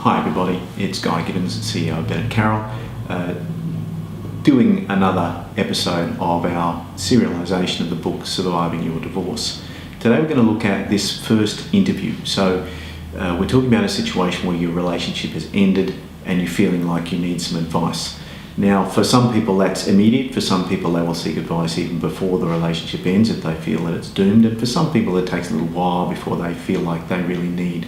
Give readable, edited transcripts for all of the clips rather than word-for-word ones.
Hi everybody, it's Guy Gibbons, CEO of Bennett Carroll, doing another episode of our serialisation of the book Surviving Your Divorce. Today we're going to look at this first interview. So we're talking about a situation where your relationship has ended and you're feeling like you need some advice. Now for some people that's immediate, for some people they will seek advice even before the relationship ends if they feel that it's doomed, and for some people it takes a little while before they feel like they really need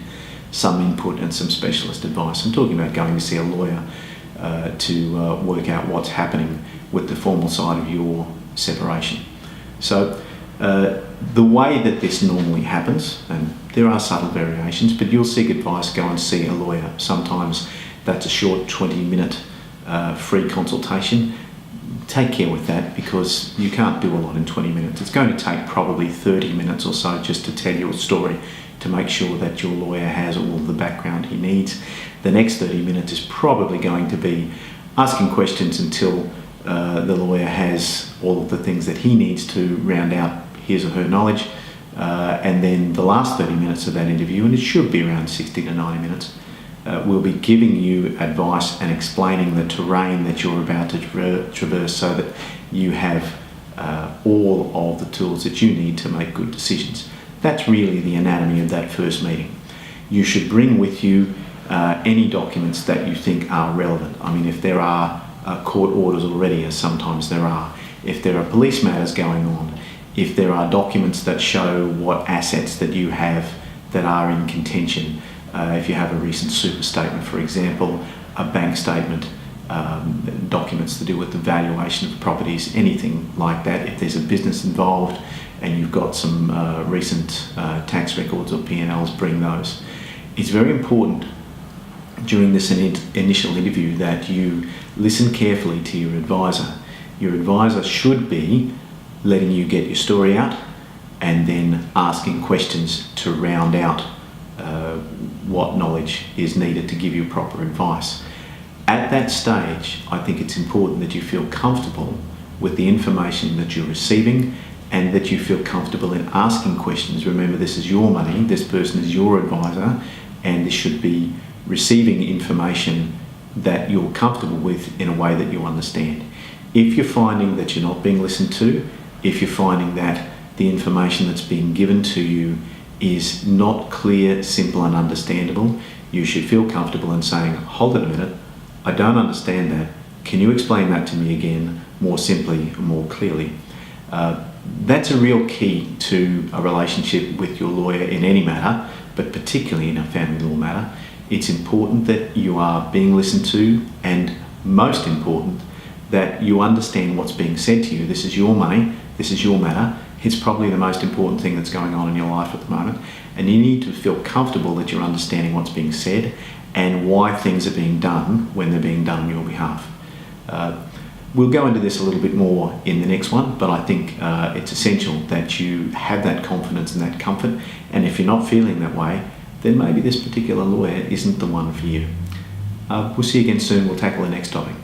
some input and some specialist advice. I'm talking about going to see a lawyer to work out what's happening with the formal side of your separation. So the way that this normally happens, and there are subtle variations, but you'll seek advice, go and see a lawyer. Sometimes that's a short 20-minute free consultation. Take care with that because you can't do a lot in 20 minutes. It's going to take probably 30 minutes or so just to tell you a story, to make sure that your lawyer has all of the background he needs. The next 30 minutes is probably going to be asking questions until the lawyer has all of the things that he needs to round out his or her knowledge. And then the last 30 minutes of that interview, and it should be around 60 to 90 minutes, we'll be giving you advice and explaining the terrain that you're about to traverse so that you have all of the tools that you need to make good decisions. That's really the anatomy of that first meeting. You should bring with you any documents that you think are relevant. I mean, if there are court orders already, as sometimes there are, if there are police matters going on, if there are documents that show what assets that you have that are in contention, if you have a recent super statement, for example, a bank statement, documents to do with the valuation of properties, anything like that. If there's a business involved and you've got some recent tax records or P&Ls, bring those. It's very important during this initial interview that you listen carefully to your advisor. Your advisor should be letting you get your story out and then asking questions to round out what knowledge is needed to give you proper advice. At that stage, I think it's important that you feel comfortable with the information that you're receiving and that you feel comfortable in asking questions. Remember, this is your money, this person is your advisor, and this should be receiving information that you're comfortable with in a way that you understand. If you're finding that you're not being listened to, if you're finding that the information that's being given to you is not clear, simple and understandable, you should feel comfortable in saying, hold it a minute, I don't understand that. Can you explain that to me again more simply, more clearly? That's a real key to a relationship with your lawyer in any matter, but particularly in a family law matter. It's important that you are being listened to, and most important, that you understand what's being said to you. This is your money, this is your matter. It's probably the most important thing that's going on in your life at the moment, and you need to feel comfortable that you're understanding what's being said and why things are being done when they're being done on your behalf. We'll go into this a little bit more in the next one, but I think it's essential that you have that confidence and that comfort, and if you're not feeling that way, then maybe this particular lawyer isn't the one for you. We'll see you again soon. We'll tackle the next topic.